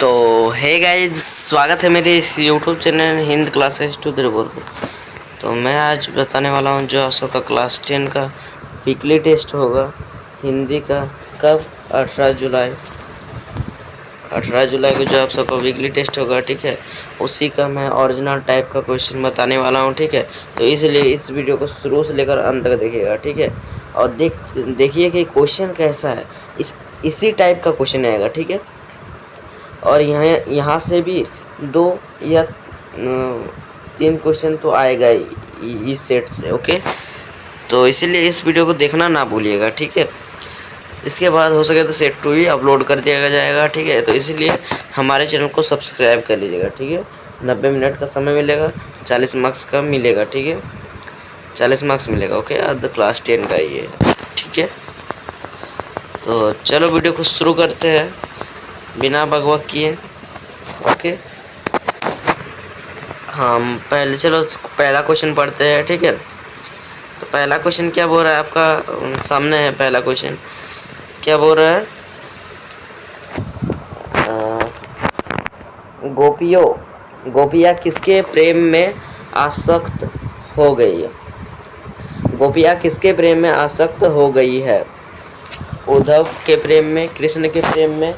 तो hey guys, स्वागत है मेरे इस YouTube channel Hind classes to Tripur पे। तो मैं आज बताने वाला हूँ जो आप सबका क्लास 10 का वीकली टेस्ट होगा हिंदी का। कब? 18 जुलाई को जो आप सबका वीकली टेस्ट होगा, ठीक है। उसी का मैं ओरिजिनल टाइप का क्वेश्चन बताने वाला हूँ, ठीक है। तो इसलिए इस वीडियो को शुरू से लेकर अंत तक देखिएगा, ठीक है। और देखिए कि क्वेश्चन कैसा है। इसी टाइप का क्वेश्चन आएगा, ठीक है। और यहाँ से भी 2 या 3 क्वेश्चन तो आएगा इस सेट से, ओके। तो इसीलिए इस वीडियो को देखना ना भूलिएगा, ठीक है। इसके बाद हो सके तो सेट 2 भी अपलोड कर दिया जाएगा, ठीक है। तो इसीलिए हमारे चैनल को सब्सक्राइब कर लीजिएगा, ठीक है। 90 मिनट का समय मिलेगा, 40 मार्क्स का मिलेगा, ठीक है। 40 मार्क्स मिलेगा, ओके। अर्ध क्लास 10 का ये है, ठीक है। तो चलो वीडियो को शुरू करते हैं बिना बकवास किए, ओके। हम पहले चलो पहला क्वेश्चन पढ़ते हैं, ठीक है। तो पहला क्वेश्चन क्या बोल रहा है, आपका सामने है। पहला क्वेश्चन क्या बोल रहा है? गोपियाँ किसके प्रेम में आसक्त हो गई है? गोपियाँ किसके प्रेम में आसक्त हो गई है? उद्धव के प्रेम में, कृष्ण के प्रेम में,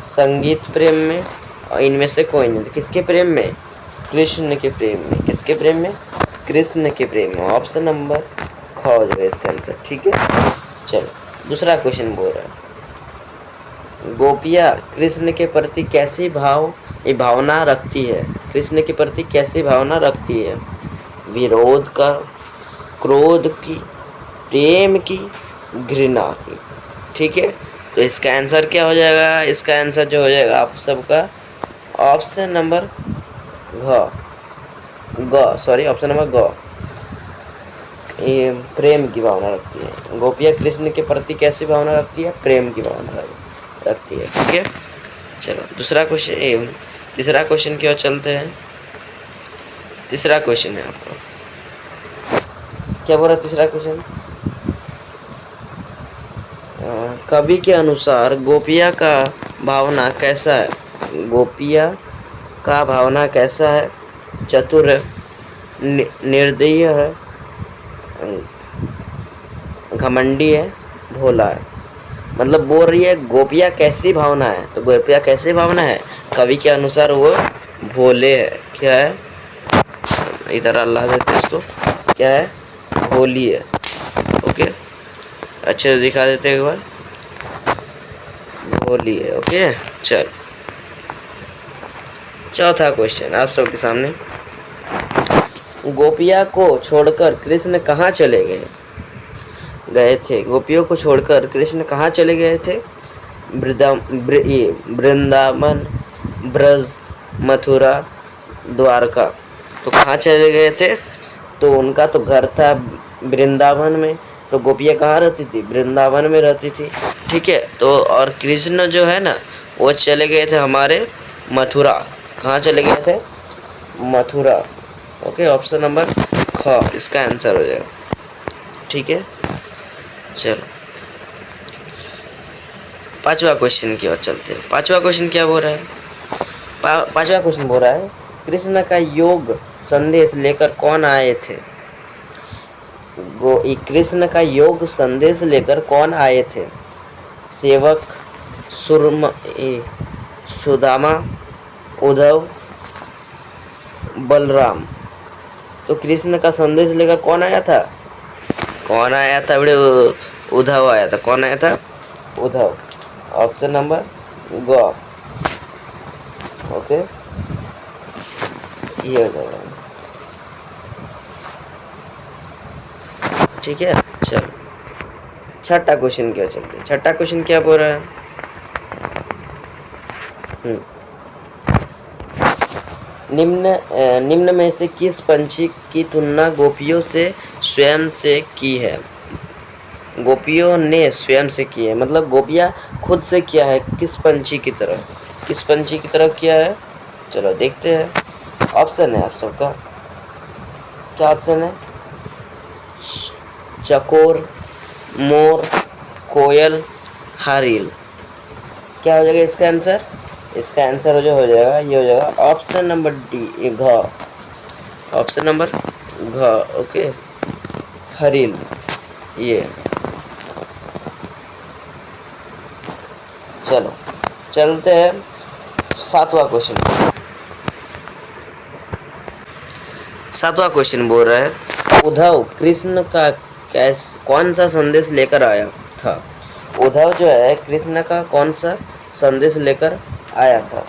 संगीत प्रेम में, और इनमें से कोई नहीं। किसके प्रेम में? कृष्ण के प्रेम में। किसके प्रेम में? कृष्ण के प्रेम में। ऑप्शन नंबर ख हो जाएगा इसका आंसर, ठीक है। चलो दूसरा क्वेश्चन बोल रहा है, गोपियाँ कृष्ण के प्रति कैसी भावना रखती है? कृष्ण के प्रति कैसी भावना रखती है? विरोध का, क्रोध की, प्रेम की, घृणा की, ठीक है। तो इसका आंसर क्या हो जाएगा? इसका आंसर जो हो जाएगा आप सबका ऑप्शन नंबर ऑप्शन नंबर ग, प्रेम की भावना रखती है। गोपियाँ कृष्ण के प्रति कैसी भावना रखती है? प्रेम की भावना रखती है, ठीक है। चलो दूसरा क्वेश्चन, तीसरा क्वेश्चन की ओर चलते हैं। तीसरा क्वेश्चन है आपका, क्या बोल रहा है तीसरा क्वेश्चन? कवि के अनुसार गोपिया का भावना कैसा है? गोपिया का भावना कैसा है? चतुर है, निर्दयी है, घमंडी है, भोला है। मतलब बोल रही है गोपिया कैसी भावना है। तो गोपिया कैसी भावना है? कवि के अनुसार वो भोले है। क्या है? इधर अल्लाह देते इसको, क्या है? भोली है, ओके। अच्छे से दिखा देते एक बार, भोली है, ओके। चल चौथा क्वेश्चन आप सबके सामने, गोपिया को छोड़कर कृष्ण कहाँ चले गए थे? गोपियों को छोड़कर कृष्ण कहाँ चले गए थे? वृंदावन, ब्रज, मथुरा, द्वारका। तो कहाँ चले गए थे? तो उनका तो घर था वृंदावन में। तो गोपियाँ कहाँ रहती थी? वृंदावन में रहती थी, ठीक है। तो और कृष्ण जो है ना, वो चले गए थे हमारे मथुरा। कहाँ चले गए थे? मथुरा, ओके। ऑप्शन नंबर ख इसका आंसर हो जाएगा, ठीक है। चलो पांचवा क्वेश्चन की ओर चलते हैं। पांचवा क्वेश्चन क्या बोल रहा है? पांचवा क्वेश्चन बोल रहा है, कृष्ण का योग संदेश लेकर कौन आए थे? कृष्ण का योग संदेश लेकर कौन आए थे? सेवक, सुदामा, उद्धव, बलराम। तो कृष्ण का संदेश लेकर कौन आया था? कौन आया था बड़े? उद्धव आया था। कौन आया था? उद्धव। ऑप्शन नंबर ग, ओके। ये हो जाएगा, ठीक है। चलो छठा क्वेश्चन क्या चलते हैं। छठा क्वेश्चन क्या बोल रहा है? निम्न में से किस पंछी की तुलना गोपियों से स्वयं से की है? गोपियों ने स्वयं से की है, मतलब गोपियाँ खुद से किया है। किस पंछी की तरह? किस पंछी की तरह किया है? चलो देखते हैं। ऑप्शन है आप सबका, क्या ऑप्शन है? चकोर, मोर, कोयल, हारिल। क्या हो जाएगा इसका आंसर? इसका आंसर जो हो जाएगा ये हो जाएगा ऑप्शन नंबर डी, घ। ऑप्शन नंबर घ। ओके, हरिल। ये चलो चलते हैं सातवां क्वेश्चन। सातवां क्वेश्चन बोल रहा है उद्धव कृष्ण का कौन सा संदेश लेकर आया था। उद्धव जो है कृष्ण का कौन सा संदेश लेकर आया था।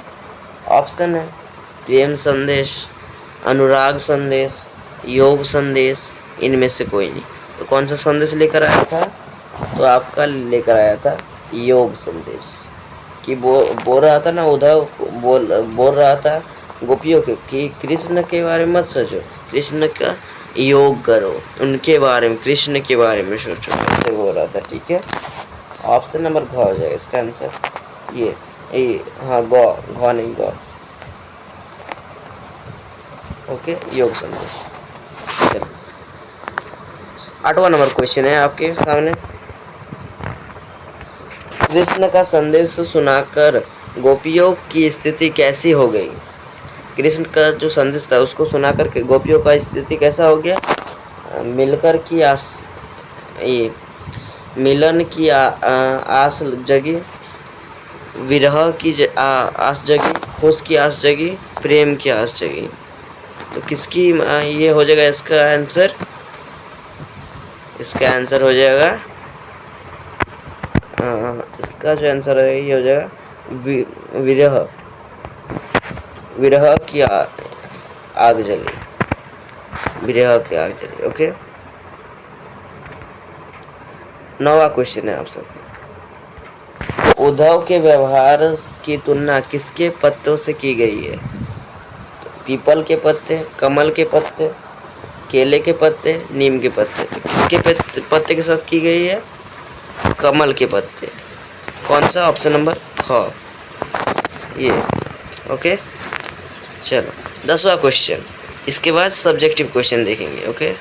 ऑप्शन है प्रेम संदेश, अनुराग संदेश, योग संदेश, इनमें से कोई नहीं। तो कौन सा संदेश लेकर आया था, तो आपका लेकर आया था योग संदेश। कि बोल रहा था ना, उद्धव बोल रहा था गोपियों के कि कृष्ण के बारे में मत सोचो, कृष्ण का योग करो, उनके बारे में, कृष्ण के बारे में सोचो, ऐसे बोल रहा था। ठीक है, ऑप्शन नंबर घ हो जाएगा इसका आंसर। ये हाँ, घ नहीं, ग। ओके, योग संदेश। चलो, 8वां नंबर क्वेश्चन है आपके सामने। कृष्ण का संदेश सुनाकर गोपियों की स्थिति कैसी हो गई। कृष्ण का जो संदेश था उसको सुनाकर के गोपियों का स्थिति कैसा हो गया। मिलकर की मिलन की आस जगी, विरह की आस जगी, खुश की आस जगी, प्रेम की आस जगी। तो किसकी ये हो जाएगा इसका आंसर। इसका आंसर हो जाएगा, इसका जो आंसर है ये हो जाएगा विरह, विरह की आग जली, विरह की आग जली। ओके, 9वां क्वेश्चन है आप सब। उद्धव के व्यवहार की तुलना किसके पत्तों से की गई है। पीपल के पत्ते, कमल के पत्ते, केले के पत्ते, नीम के पत्ते। तो किसके पत्ते के साथ की गई है, कमल के पत्ते। कौन सा, ऑप्शन नंबर ख, ये। ओके, चलो 10वां क्वेश्चन। इसके बाद सब्जेक्टिव क्वेश्चन देखेंगे। ओके,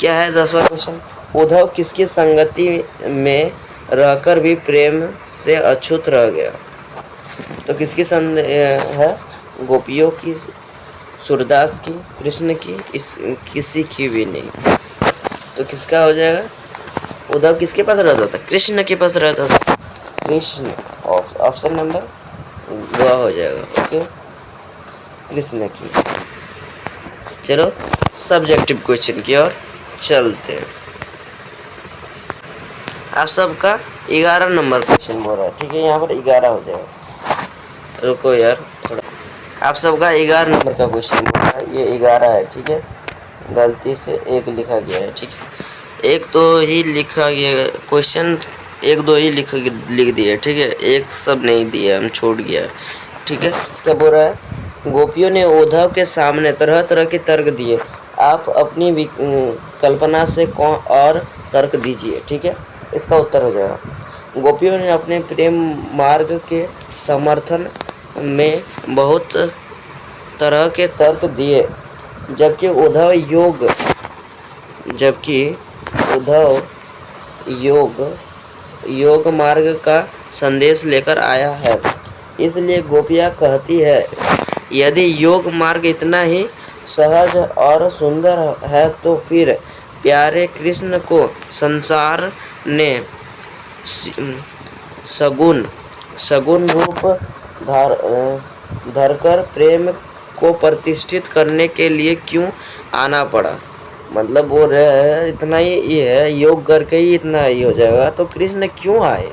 क्या है 10वां क्वेश्चन। उद्धव किसकी संगति में रहकर भी प्रेम से अछूत रह गया। तो किसकी है, गोपियों की, सूरदास की, कृष्ण की, किसी की भी नहीं। तो किसका हो जाएगा, उद्धव किसके पास रहता था, कृष्ण के पास रहता था, कृष्ण। ऑप्शन नंबर ग हो जाएगा। ओके, कृष्ण की। चलो सब्जेक्टिव क्वेश्चन की ओर चलते हैं। आप सबका 11 नंबर क्वेश्चन बोल रहा है। ठीक है, यहाँ पर 11 हो जाएगा। रुको यार थोड़ा, आप सबका 11 नंबर का क्वेश्चन बोल रहा है, ये 11 है। ठीक है, गलती से 1 लिखा गया है। ठीक है, 1 तो ही लिखा गया क्वेश्चन, 1-2 ही लिख दिए। ठीक है, 1 सब नहीं दिया, हम छोड़ गया। ठीक है, क्या बोल रहा है, गोपियों ने उद्धव के सामने तरह तरह के तर्क दिए, आप अपनी कल्पना से कौन और तर्क दीजिए। ठीक है, इसका उत्तर हो जाएगा गोपियों ने अपने प्रेम मार्ग के समर्थन में बहुत तरह के तर्क दिए, जबकि उद्धव योग मार्ग का संदेश लेकर आया है। इसलिए गोपियाँ कहती है, यदि योग मार्ग इतना ही सहज और सुंदर है तो फिर प्यारे कृष्ण को संसार ने सगुण रूप धरकर प्रेम को प्रतिष्ठित करने के लिए क्यों आना पड़ा। मतलब बोल रहे हैं इतना ही ये है, योग करके ही इतना ही हो जाएगा, तो कृष्ण क्यों आए।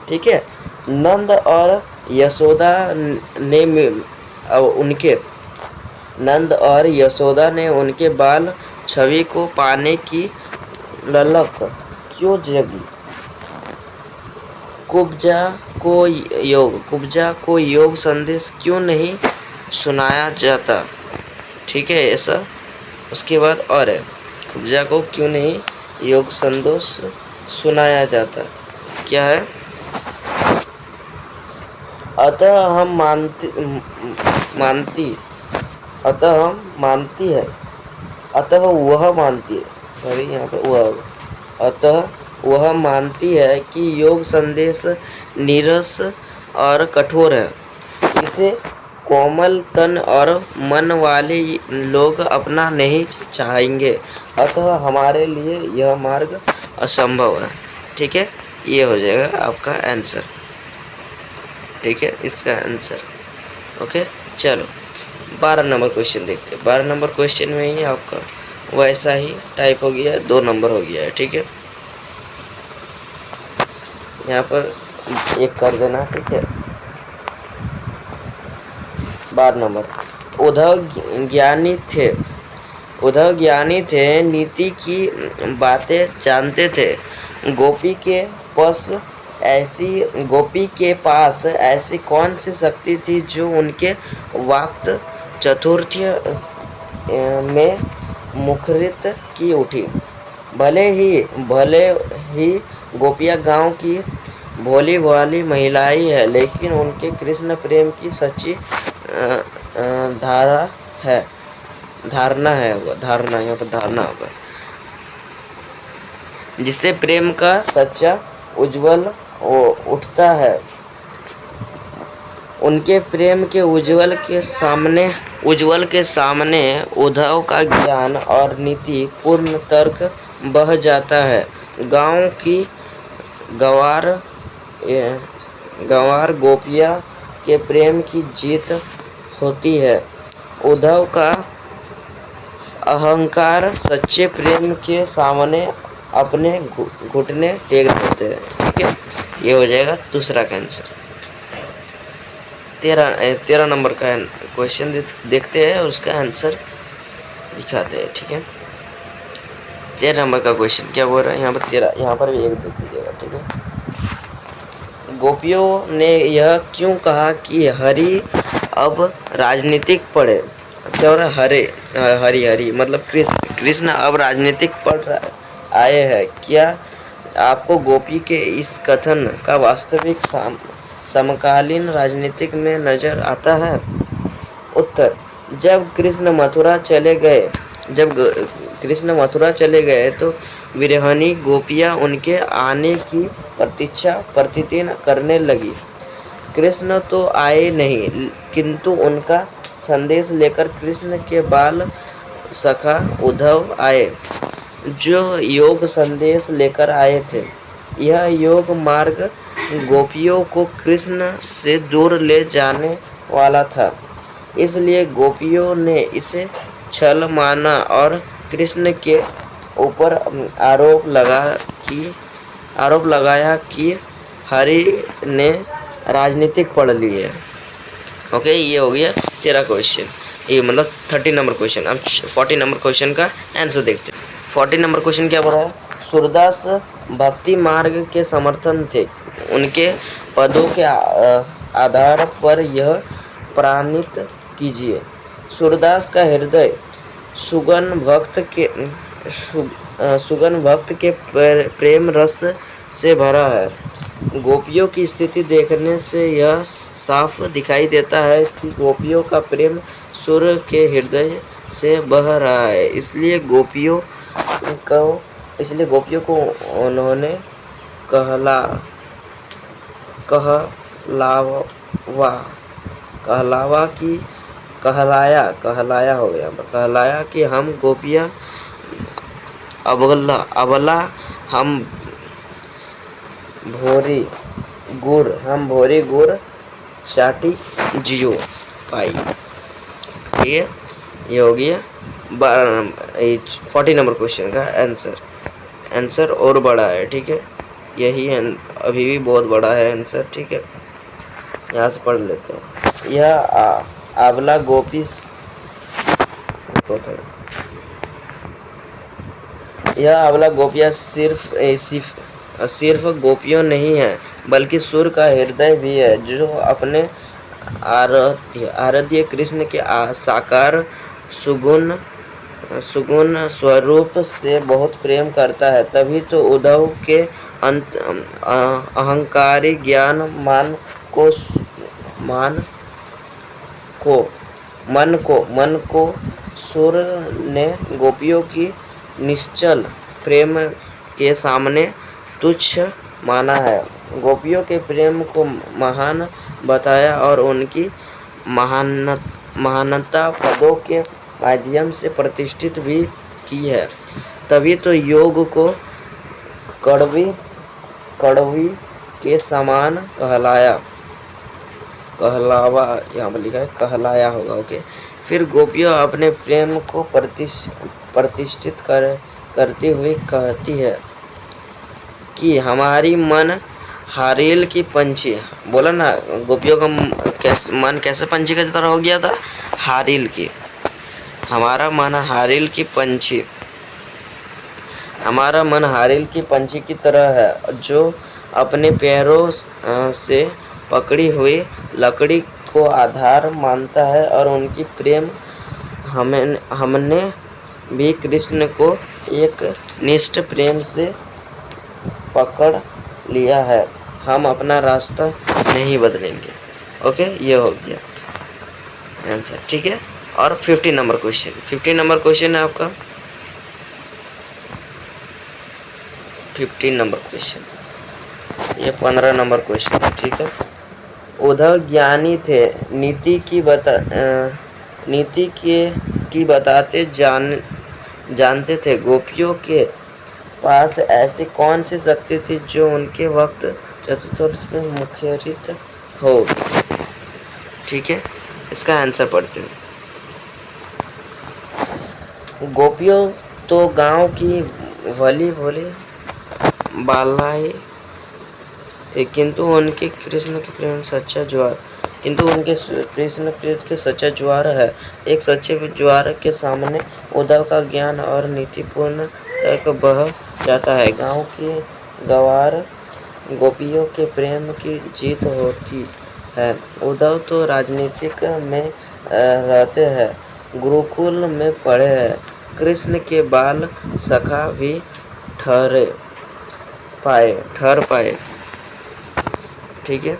ठीक है, नंद और यशोदा ने उनके बाल छवि को पाने की ललक क्यों जगी। कुब्जा को योग संदेश क्यों नहीं सुनाया जाता। ठीक है, ऐसा उसके बाद और है, कुब्जा को क्यों नहीं योग संदेश सुनाया जाता। क्या है, अतः हम मानती है, अतः वह मानती है कि योग संदेश नीरस और कठोर है, इसे कोमल तन और मन वाले लोग अपना नहीं चाहेंगे, अतः हमारे लिए यह मार्ग असंभव है। ठीक है, ये हो जाएगा आपका आंसर। ठीक है, इसका आंसर। ओके, चलो 12 नंबर क्वेश्चन देखते हैं। 12 नंबर क्वेश्चन में ही आपका वैसा ही टाइप हो गया है, 2 नंबर हो गया है। ठीक है, यहाँ पर एक कर देना। ठीक है, 12 नंबर, उद्धव ज्ञानी थे, नीति की बातें जानते थे। गोपी के पास ऐसी कौन सी शक्ति थी जो उनके वाक् चातुर्य में मुखरित की उठी। भले ही गोपियाँ गांव की भोली भाली महिलाएं है, लेकिन उनके कृष्ण प्रेम की सच्ची धारणा यहाँ पर धारणा होगा, जिससे प्रेम का सच्चा उज्जवल उठता है। उनके प्रेम के उज्जवल के सामने उद्धव का ज्ञान और नीति पूर्ण तर्क बह जाता है। गांव की गंवार गोपिया के प्रेम की जीत होती है। उद्धव का अहंकार सच्चे प्रेम के सामने अपने घुटने टेक देते हैं। ठीक है, ये हो जाएगा दूसरा का आंसर। 13 नंबर का क्वेश्चन देखते हैं और उसका आंसर दिखाते हैं। ठीक है, 13 नंबर का क्वेश्चन क्या बोल रहा है यहाँ पर? यहाँ पर भी एक देख दीजिएगा। ठीक है, गोपियों ने यह क्यों कहा कि हरि अब राजनीतिक पढ़े? क्या हो रहा है? हरि मतलब कृष्ण अब राजनीतिक पढ़ आए हैं। क्या आपको गोपी के इस कथन का वास्तविक समकालीन राजनीतिक में नजर आता है? उत्तर, जब कृष्ण मथुरा चले गए तो विरहनी गोपियाँ उनके आने की प्रतीक्षा प्रतिदिन करने लगी। कृष्ण तो आए नहीं, किंतु उनका संदेश लेकर कृष्ण के बाल सखा उद्धव आए, जो योग संदेश लेकर आए थे। यह योग मार्ग गोपियों को कृष्ण से दूर ले जाने वाला था, इसलिए गोपियों ने इसे छल माना और कृष्ण के ऊपर आरोप लगाया कि हरि ने राजनीतिक पढ़ ली है। ओके, ये हो गया 13 क्वेश्चन, ये मतलब 30 नंबर क्वेश्चन। अब 40 नंबर क्वेश्चन का आंसर देखते हैं। 40 नंबर क्वेश्चन क्या बोल रहा है? सूरदास भक्ति मार्ग के समर्थन थे। उनके पदों के आधार पर यह प्रणीत कीजिए। सूरदास का हृदय सुगन भक्त के प्रेम रस से भरा है। गोपियों की स्थिति देखने से यह साफ दिखाई देता है कि गोपियों का प्रेम सूर्य के हृदय से बह रहा है। इसलिए गोपियों को उन्होंने कहलाया कि हम गोपियाँ अबला हम भोरी गुड़ चाटी जियो पाई। ठीक है, ये हो गया 40 नंबर क्वेश्चन का आंसर और बड़ा है। ठीक है, यही अभी भी बहुत बड़ा है आंसर। ठीक है, यहाँ से पढ़ लेते हैं। यह आंवला गोपियाँ सिर्फ गोपियों नहीं है, बल्कि सूर्य का हृदय भी है, जो अपने आराध्य कृष्ण के साकार सुगुण स्वरूप से बहुत प्रेम करता है। तभी तो उद्धव के अहंकारी ज्ञान मन को सूर्य ने गोपियों की निश्चल प्रेम के सामने तुच्छ माना है। गोपियों के प्रेम को महान बताया और उनकी महानता पदों के माध्यम से प्रतिष्ठित भी की है। तभी तो योग को कड़वी के समान कहलावा, यहाँ पर लिखा है कहलाया होगा, ओके। फिर गोपियाँ अपने प्रेम को प्रतिष्ठित करती हुई कहती है कि हमारी मन हारेल की पंछी, बोला ना गोपियों का मन कैसे पंछी की तरह हो गया था, हारिल की। हमारा मन हारिल की पंछी, हमारा मन हारिल की पंछी की तरह है, जो अपने पैरों से पकड़ी हुई लकड़ी को आधार मानता है। और उनकी प्रेम हमने भी कृष्ण को एक निष्ठ प्रेम से पकड़ लिया है, हम अपना रास्ता नहीं बदलेंगे। ओके, ये हो गया आंसर, ठीक है। और 15 नंबर क्वेश्चन है आपका 15 नंबर क्वेश्चन, ये 15 नंबर क्वेश्चन है, ठीक है। उद्धव ज्ञानी थे, नीति की बताते जानते थे। गोपियों के पास ऐसी कौन सी शक्ति थी जो उनके वक्त चतुर्थ में मुखरित हो, ठीक है। इसका आंसर पढ़ते हैं। गोपियों तो गांव की भली भोली बालाएं थे, किंतु उनके कृष्ण के प्रेम के सच्चा ज्वार है। एक सच्चे ज्वार के सामने उद्धव का ज्ञान और नीतिपूर्ण तर्क बह जाता है। गांव के गंवार गोपियों के प्रेम की जीत होती है। उद्धव तो राजनीतिक में रहते हैं, गुरुकुल में पढ़े हैं, कृष्ण के बाल सखा भी ठहर पाए, ठीक है।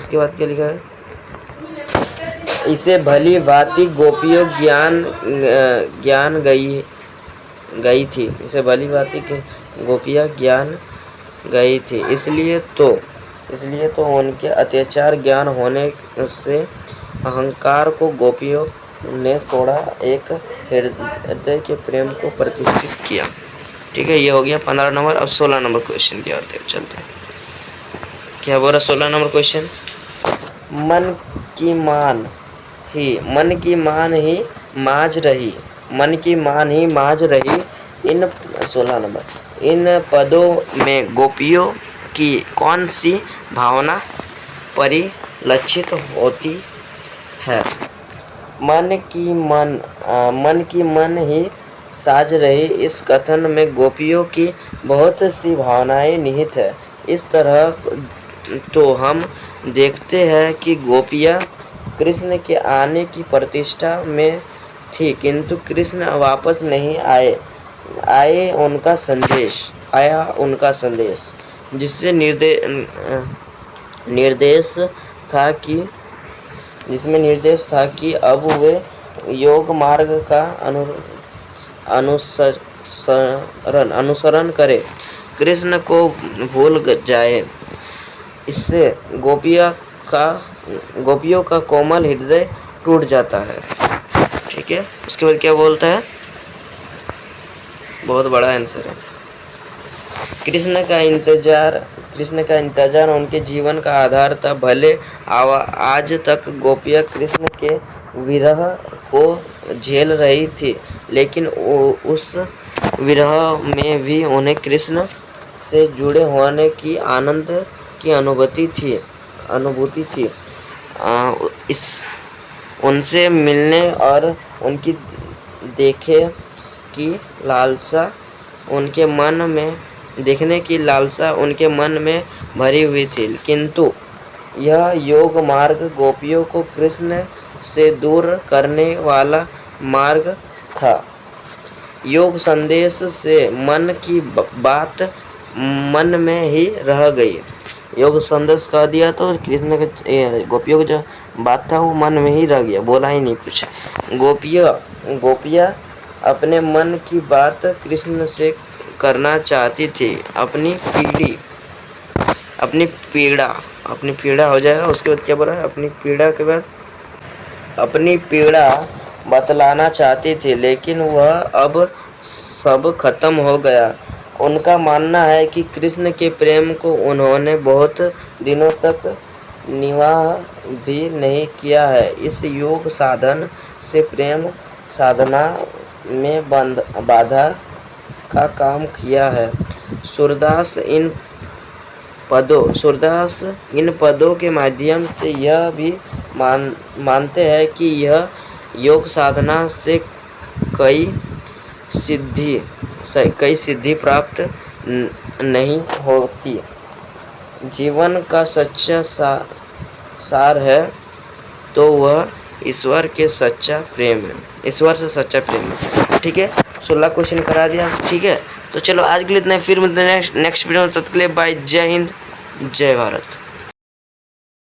उसके बाद क्या लिखा है, इसे भली भांति गोपियों ज्ञान गई थी, इसे भली भांति गोपियाँ ज्ञान गई थी। इसलिए तो उनके अत्याचार ज्ञान होने से अहंकार को गोपियों ने तोड़ा, एक हृदय के प्रेम को प्रतिष्ठित किया, ठीक है। ये हो गया 15 नंबर। अब 16 नंबर क्वेश्चन की ओर चलते हैं। क्या बोल रहा 16 नंबर क्वेश्चन, मन की मान ही माज रही इन 16 नंबर इन पदों में गोपियों की कौन सी भावना परिलक्षित होती है। मन की मन ही साज रही, इस कथन में गोपियों की बहुत सी भावनाएं निहित है। इस तरह तो हम देखते हैं कि गोपियाँ कृष्ण के आने की प्रतीक्षा में थी, किंतु कृष्ण वापस नहीं आया उनका संदेश, जिससे निर्देश था कि अब वे योग मार्ग का अनुसरण करें, कृष्ण को भूल जाए। इससे गोपियों का कोमल हृदय टूट जाता है, ठीक है। उसके बाद क्या बोलता है, बहुत बड़ा आंसर है। कृष्ण का इंतजार उनके जीवन का आधार था। भले आज तक गोपियाँ कृष्ण के विरह को झेल रही थी, लेकिन उस विरह में भी उन्हें कृष्ण से जुड़े होने की आनंद की अनुभूति थी। उनसे मिलने और उनकी देखने की लालसा उनके मन में भरी हुई थी, किंतु यह योग मार्ग गोपियों को कृष्ण से दूर करने वाला मार्ग था। योग संदेश से मन की बात मन में ही रह गई। योग संदेश कह दिया तो कृष्ण के गोपियों की जो बात था वो मन में ही रह गया, बोला ही नहीं कुछ। गोपियाँ अपने मन की बात कृष्ण से करना चाहती थी। अपनी पीड़ा हो जाएगा। उसके बाद क्या बोला है, अपनी पीड़ा के बाद अपनी पीड़ा बतलाना चाहती थी, लेकिन वह अब सब खत्म हो गया। उनका मानना है कि कृष्ण के प्रेम को उन्होंने बहुत दिनों तक निवाह भी नहीं किया है। इस योग साधन से प्रेम साधना में बाधा का काम किया है। सूरदास इन पदों के माध्यम से यह भी मानते हैं कि यह योग साधना से कई सिद्धि प्राप्त नहीं होती। जीवन का सच्चा सार है तो वह ईश्वर से सच्चा प्रेम है। ठीक है, 16 क्वेश्चन करा दिया। ठीक है, तो चलो आज के लिए इतना, फिर मिलते हैं नेक्स्ट वीडियो में। तब तक के लिए बाय, जय हिंद, जय भारत।